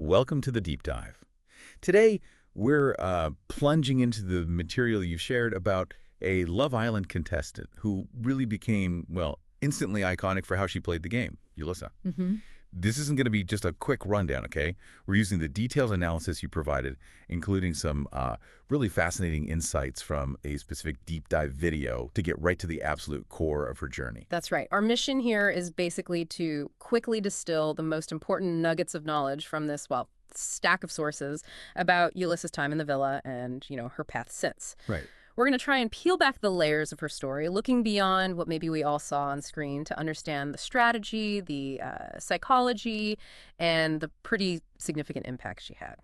welcome to the deep dive. Today, we're plunging into the material you've shared about a Love Island contestant who really became, well, instantly iconic for how she played the game, Yulissa. This isn't going to be just a quick rundown, okay? We're using the detailed analysis you provided, including some really fascinating insights from a specific deep dive video to get right to the absolute core of her journey. That's right. Our mission here is basically to quickly distill the most important nuggets of knowledge from this, well, stack of sources about Yulissa's time in the villa and, her path since. Right. We're going to try and peel back the layers of her story, looking beyond what maybe we all saw on screen to understand the strategy, the psychology, and the pretty significant impact she had.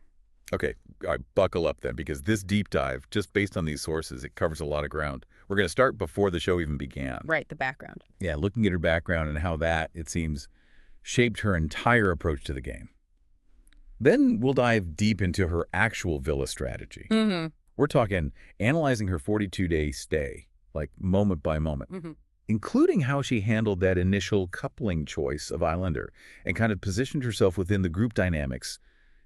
Okay, all right, buckle up then, because this deep dive, just based on these sources, it covers a lot of ground. We're going to start before the show even began. Right, the background. Yeah, looking at her background and how that, it seems, shaped her entire approach to the game. Then we'll dive deep into her actual villa strategy. We're talking analyzing her 42-day stay, like moment by moment, including how she handled that initial coupling choice of Islander and kind of positioned herself within the group dynamics,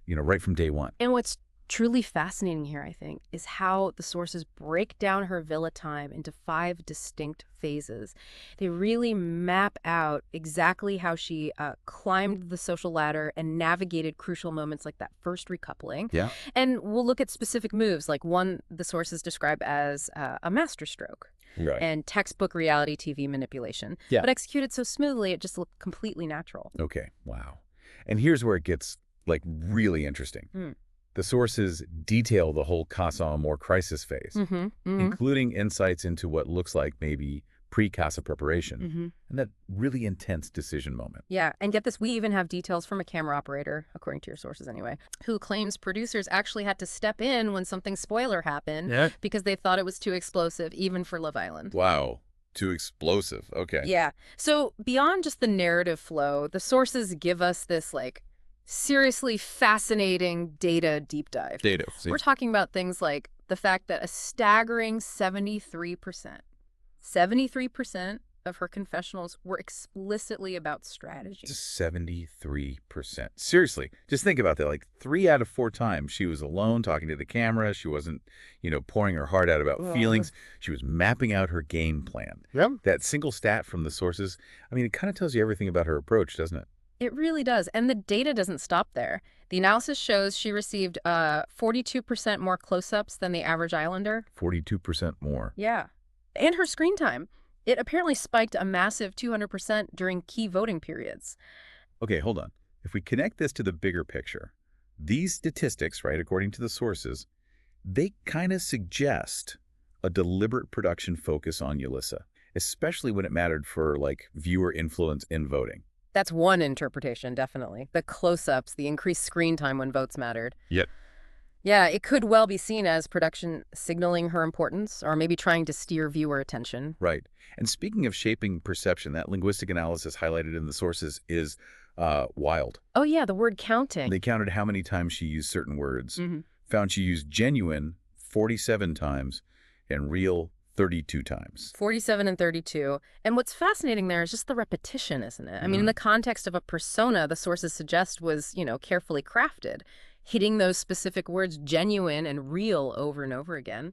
right from day one. And what's truly fascinating here, I think, is how the sources break down her villa time into 5 distinct phases. They really map out exactly how she climbed the social ladder and navigated crucial moments like that first recoupling. Yeah. And we'll look at specific moves, like one the sources describe as a masterstroke. Right. And textbook reality TV manipulation. Yeah. But executed so smoothly, it just looked completely natural. Okay, wow. And here's where it gets, really interesting. The sources detail the whole Casa Amor crisis phase, including insights into what looks like maybe pre-Casa preparation and that really intense decision moment. Yeah, and get this, we even have details from a camera operator, according to your sources anyway, who claims producers actually had to step in when something spoiler happened because they thought it was too explosive, even for Love Island. Wow. Too explosive. Okay. Yeah. So beyond just the narrative flow, the sources give us this, seriously fascinating data deep dive. Data. We're talking about things like the fact that a staggering 73% of her confessionals were explicitly about strategy. 73%. Seriously, just think about that. 3 out of 4 times she was alone talking to the camera. She wasn't, pouring her heart out about feelings. She was mapping out her game plan. Yep. That single stat from the sources, it kind of tells you everything about her approach, doesn't it? It really does. And the data doesn't stop there. The analysis shows she received 42% more close-ups than the average Islander. 42% more. Yeah. And her screen time. It apparently spiked a massive 200% during key voting periods. Okay, hold on. If we connect this to the bigger picture, these statistics, right, according to the sources, they kind of suggest a deliberate production focus on Yulissa, especially when it mattered for, viewer influence in voting. That's one interpretation, definitely. The close-ups, the increased screen time when votes mattered. Yep. Yeah, it could well be seen as production signaling her importance or maybe trying to steer viewer attention. Right. And speaking of shaping perception, that linguistic analysis highlighted in the sources is wild. Oh, yeah, the word counting. They counted how many times she used certain words, found she used genuine 47 times and real 32 times. 47 and 32. And what's fascinating there is just the repetition, isn't it? I mean, in the context of a persona, the sources suggest was, carefully crafted, hitting those specific words genuine and real over and over again.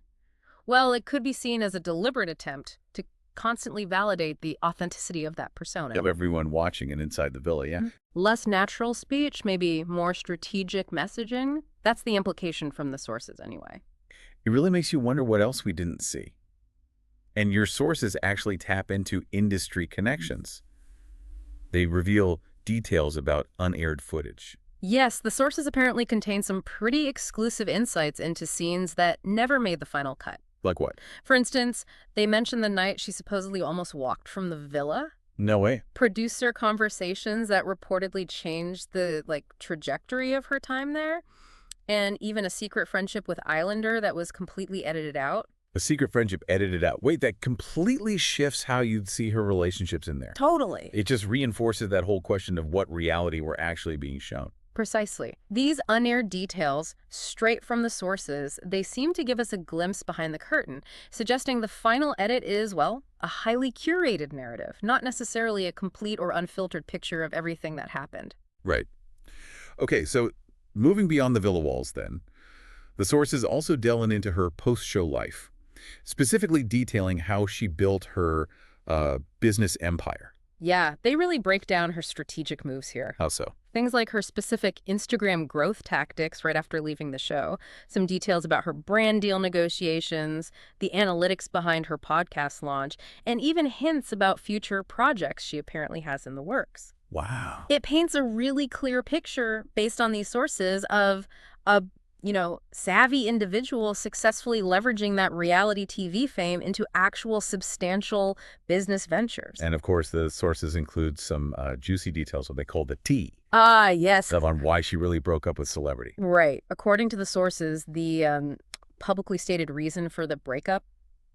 Well, it could be seen as a deliberate attempt to constantly validate the authenticity of that persona. Of everyone watching and inside the villa, yeah. Less natural speech, maybe more strategic messaging. That's the implication from the sources anyway. It really makes you wonder what else we didn't see. And your sources actually tap into industry connections. They reveal details about unaired footage. Yes, the sources apparently contain some pretty exclusive insights into scenes that never made the final cut. Like what? For instance, they mention the night she supposedly almost walked from the villa. No way. Producer conversations that reportedly changed the, trajectory of her time there. And even a secret friendship with Islander that was completely edited out. A secret friendship edited out. Wait, that completely shifts how you'd see her relationships in there. Totally. It just reinforces that whole question of what reality we're actually being shown. Precisely. These unaired details, straight from the sources, they seem to give us a glimpse behind the curtain, suggesting the final edit is, well, a highly curated narrative, not necessarily a complete or unfiltered picture of everything that happened. Right. Okay, so Moving beyond the villa walls, then, the sources also delve into her post-show life, specifically detailing how she built her business empire. Yeah, they really break down her strategic moves here. How so? Things like her specific Instagram growth tactics right after leaving the show, some details about her brand deal negotiations, the analytics behind her podcast launch, and even hints about future projects she apparently has in the works. Wow. It paints a really clear picture based on these sources of a savvy individual successfully leveraging that reality TV fame into actual substantial business ventures. And of course, the sources include some juicy details, what they call the tea, Ah, yes. on why she really broke up with celebrity. Right. According to the sources, the publicly stated reason for the breakup,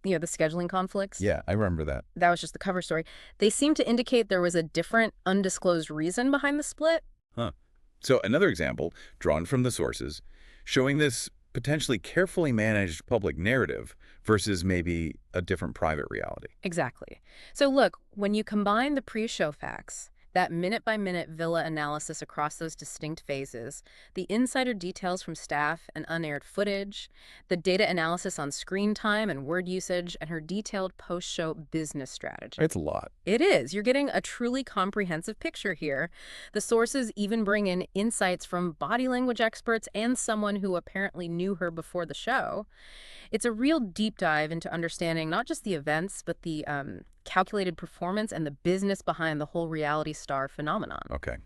the scheduling conflicts, Yeah, I remember that. that was just the cover story. They seem to indicate there was a different, undisclosed reason behind the split. Huh. So another example, drawn from the sources, showing this potentially carefully managed public narrative versus maybe a different private reality. Exactly. So look, when you combine the pre-show facts, that minute-by-minute villa analysis across those distinct phases, the insider details from staff and unaired footage, the data analysis on screen time and word usage, and her detailed post-show business strategy. It's a lot. It is. You're getting a truly comprehensive picture here. The sources even bring in insights from body language experts and someone who apparently knew her before the show. It's a real deep dive into understanding not just the events, but the calculated performance and the business behind the whole reality star phenomenon. Okay.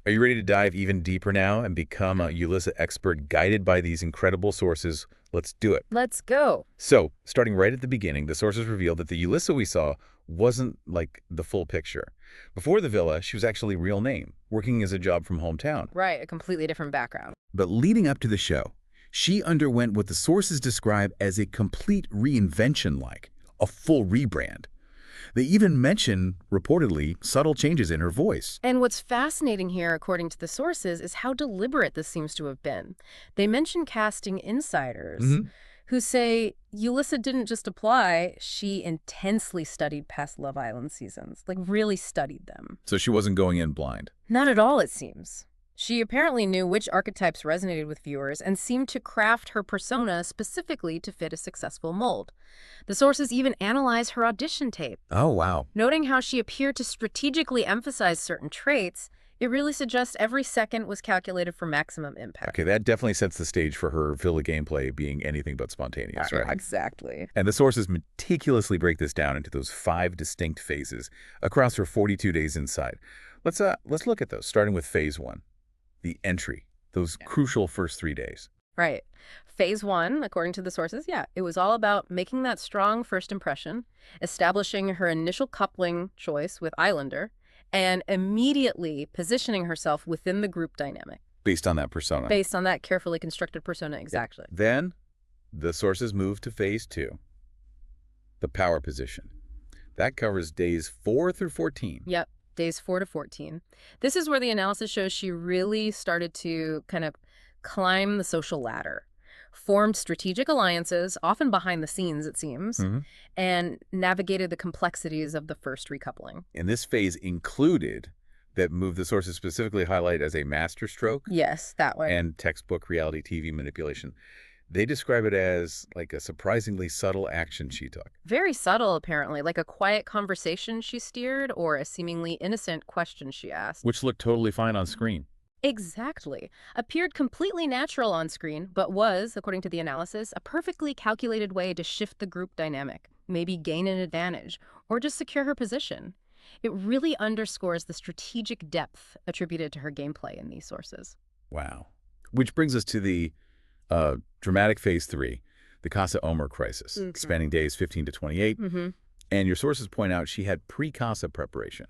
Are you ready to dive even deeper now and become a Yulissa expert guided by these incredible sources? Let's do it. Let's go. So, starting right at the beginning, the sources revealed that the Yulissa we saw wasn't like the full picture. Before the villa, she was actually a real name, working as a job from hometown. Right, a completely different background. But leading up to the show, she underwent what the sources describe as a complete reinvention, like a full rebrand. They even mention, reportedly, subtle changes in her voice. And what's fascinating here, according to the sources, is how deliberate this seems to have been. They mention casting insiders who say Yulissa didn't just apply, she intensely studied past Love Island seasons, like really studied them. So she wasn't going in blind. Not at all, it seems. She apparently knew which archetypes resonated with viewers and seemed to craft her persona specifically to fit a successful mold. The sources even analyze her audition tape. Oh, wow. Noting how she appeared to strategically emphasize certain traits, it really suggests every second was calculated for maximum impact. Okay, that definitely sets the stage for her villa gameplay being anything but spontaneous, right? Exactly. And the sources meticulously break this down into those 5 distinct phases across her 42 days inside. Let's look at those, starting with phase 1, the entry, those crucial first 3 days. Right. Phase 1, according to the sources, it was all about making that strong first impression, establishing her initial coupling choice with Islander, and immediately positioning herself within the group dynamic. Based on that persona. Based on that carefully constructed persona, exactly. Then, the sources move to phase 2, the power position. That covers days 4 through 14. Yep, days 4 to 14. This is where the analysis shows she really started to kind of climb the social ladder, formed strategic alliances, often behind the scenes, it seems, and navigated the complexities of the first recoupling. And this phase included that move the sources specifically highlight as a masterstroke. Yes, that way. And textbook reality TV manipulation. They describe it as like a surprisingly subtle action she took. Very subtle, apparently, like a quiet conversation she steered or a seemingly innocent question she asked. Which looked totally fine on screen. Exactly. Appeared completely natural on screen, but was, according to the analysis, a perfectly calculated way to shift the group dynamic, maybe gain an advantage, or just secure her position. It really underscores the strategic depth attributed to her gameplay in these sources. Wow. Which brings us to the dramatic phase 3, the Casa Amor crisis, spanning days 15 to 28. And your sources point out she had pre-Casa preparation,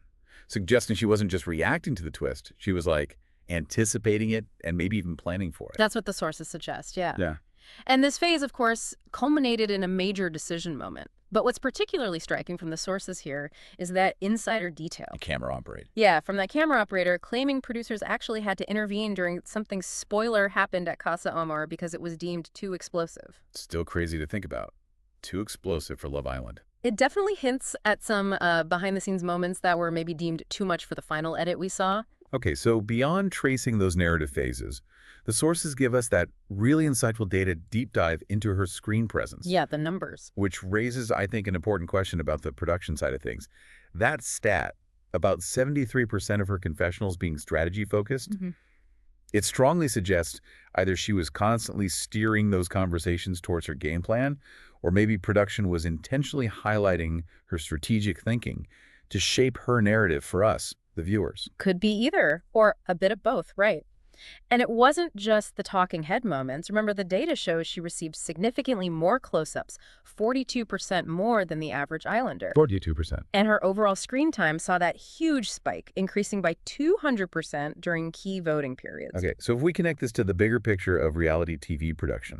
suggesting she wasn't just reacting to the twist, she was like anticipating it and maybe even planning for it. That's what the sources suggest, Yeah. And this phase, of course, culminated in a major decision moment. But what's particularly striking from the sources here is that insider detail. The camera operator. Yeah, from that camera operator claiming producers actually had to intervene during something spoiler happened at Casa Amor because it was deemed too explosive. Still crazy to think about. Too explosive for Love Island. It definitely hints at some behind-the-scenes moments that were maybe deemed too much for the final edit we saw. Okay, so beyond tracing those narrative phases, The sources give us that really insightful data deep dive into her screen presence. Yeah, the numbers. Which raises, I think, an important question about the production side of things. That stat, about 73% of her confessionals being strategy-focused, it strongly suggests either she was constantly steering those conversations towards her game plan, or maybe production was intentionally highlighting her strategic thinking to shape her narrative for us, the viewers. Could be either, or a bit of both, right? And it wasn't just the talking head moments. Remember, the data shows she received significantly more close-ups, 42% more than the average Islander. 42%. And her overall screen time saw that huge spike, increasing by 200% during key voting periods. Okay, so if we connect this to the bigger picture of reality TV production,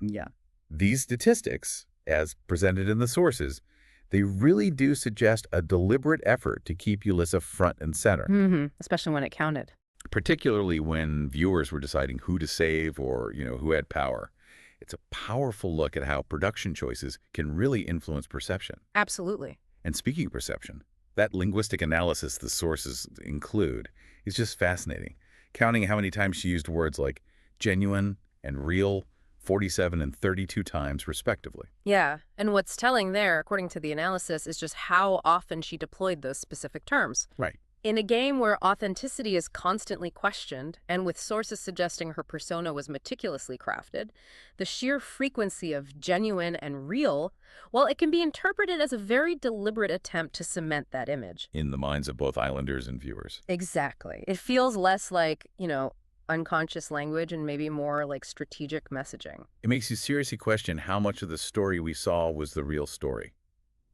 these statistics, as presented in the sources, they really do suggest a deliberate effort to keep Yulissa front and center. Especially when it counted. Particularly when viewers were deciding who to save or, who had power. It's a powerful look at how production choices can really influence perception. Absolutely. And speaking of perception, that linguistic analysis the sources include is just fascinating. Counting how many times she used words like genuine and real, 47 and 32 times, respectively. Yeah, and what's telling there, according to the analysis, is just how often she deployed those specific terms. Right. In a game where authenticity is constantly questioned, and with sources suggesting her persona was meticulously crafted, the sheer frequency of genuine and real, well, it can be interpreted as a very deliberate attempt to cement that image. In the minds of both Islanders and viewers. Exactly. It feels less like, unconscious language and maybe more like strategic messaging. It makes you seriously question how much of the story we saw was the real story,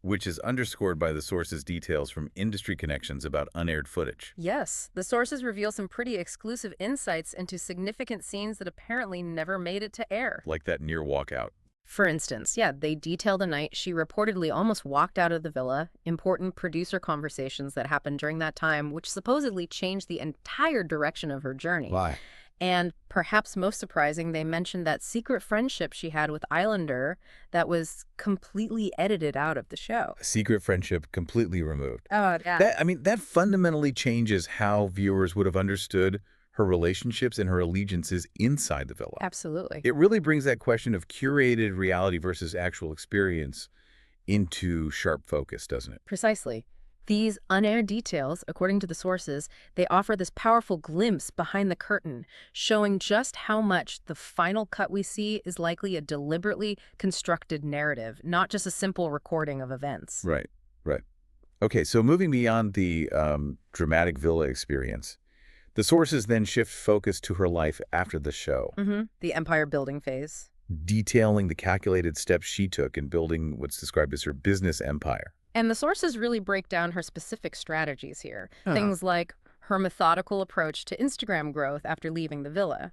which is underscored by the source's details from industry connections about unaired footage. Yes, the sources reveal some pretty exclusive insights into significant scenes that apparently never made it to air. Like that near walkout. For instance, they detail the night she reportedly almost walked out of the villa, important producer conversations that happened during that time, which supposedly changed the entire direction of her journey. Why? And perhaps most surprising, they mentioned that secret friendship she had with Islander that was completely edited out of the show. A secret friendship completely removed. Oh, yeah. That fundamentally changes how viewers would have understood her relationships and her allegiances inside the villa. Absolutely. It really brings that question of curated reality versus actual experience into sharp focus, doesn't it? Precisely. These unaired details, according to the sources, they offer this powerful glimpse behind the curtain, showing just how much the final cut we see is likely a deliberately constructed narrative, not just a simple recording of events. Right. Okay, so moving beyond the dramatic villa experience, the sources then shift focus to her life after the show. The empire building phase. Detailing the calculated steps she took in building what's described as her business empire. And the sources really break down her specific strategies here. Things like her methodical approach to Instagram growth after leaving the villa.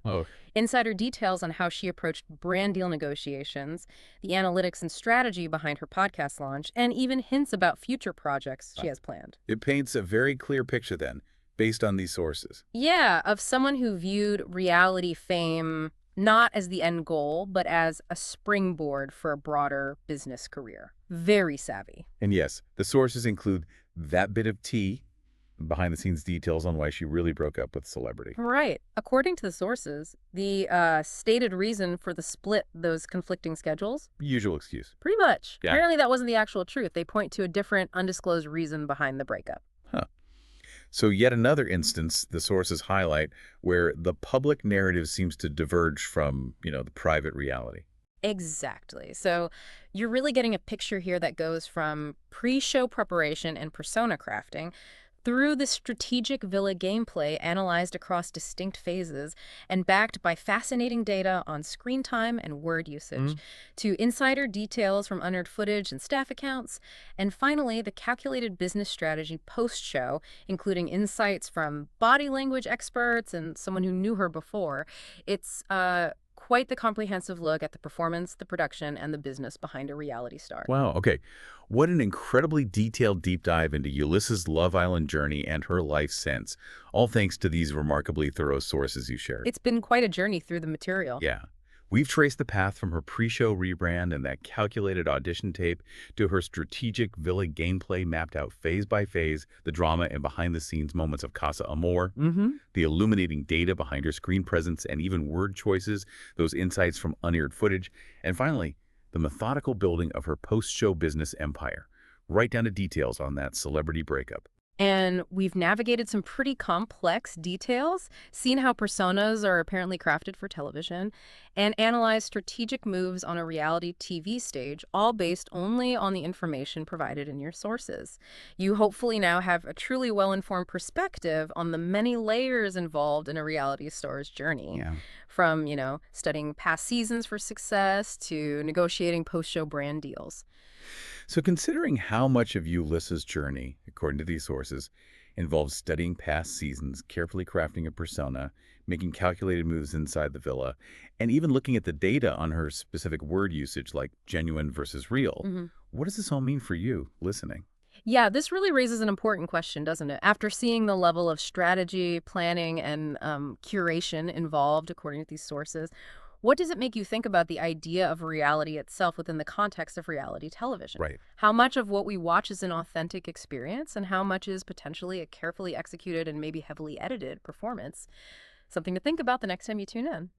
Insider details on how she approached brand deal negotiations, the analytics and strategy behind her podcast launch, and even hints about future projects she has planned. It paints a very clear picture then, based on these sources. Yeah, of someone who viewed reality fame not as the end goal, but as a springboard for a broader business career. Very savvy. And yes, the sources include that bit of tea, behind-the-scenes details on why she really broke up with celebrity. Right. According to the sources, the stated reason for the split, those conflicting schedules? Usual excuse. Pretty much. Yeah. Apparently that wasn't the actual truth. They point to a different, undisclosed reason behind the breakup. So yet another instance the sources highlight where the public narrative seems to diverge from, the private reality. Exactly. So you're really getting a picture here that goes from pre-show preparation and persona crafting through the strategic villa gameplay analyzed across distinct phases and backed by fascinating data on screen time and word usage, to insider details from unaired footage and staff accounts, and finally the calculated business strategy post-show, including insights from body language experts and someone who knew her before. It's quite the comprehensive look at the performance, the production, and the business behind a reality star. Wow, okay. What an incredibly detailed deep dive into Yulissa's Love Island journey and her life since, all thanks to these remarkably thorough sources you shared. It's been quite a journey through the material. Yeah. We've traced the path from her pre-show rebrand and that calculated audition tape to her strategic villa gameplay mapped out phase by phase, the drama and behind-the-scenes moments of Casa Amor, Mm-hmm. the illuminating data behind her screen presence and even word choices, those insights from unaired footage, and finally, the methodical building of her post-show business empire, right down to details on that celebrity breakup. And we've navigated some pretty complex details, seen how personas are apparently crafted for television, and analyzed strategic moves on a reality TV stage, all based only on the information provided in your sources. You hopefully now have a truly well-informed perspective on the many layers involved in a reality star's journey, Yeah. from, studying past seasons for success to negotiating post-show brand deals. So considering how much of Ulissa's journey, according to these sources, involves studying past seasons, carefully crafting a persona, making calculated moves inside the villa, and even looking at the data on her specific word usage like genuine versus real, what does this all mean for you listening? Yeah, this really raises an important question, doesn't it? After seeing the level of strategy, planning, and curation involved, according to these sources, what does it make you think about the idea of reality itself within the context of reality television? Right. How much of what we watch is an authentic experience, and how much is potentially a carefully executed and maybe heavily edited performance? Something to think about the next time you tune in.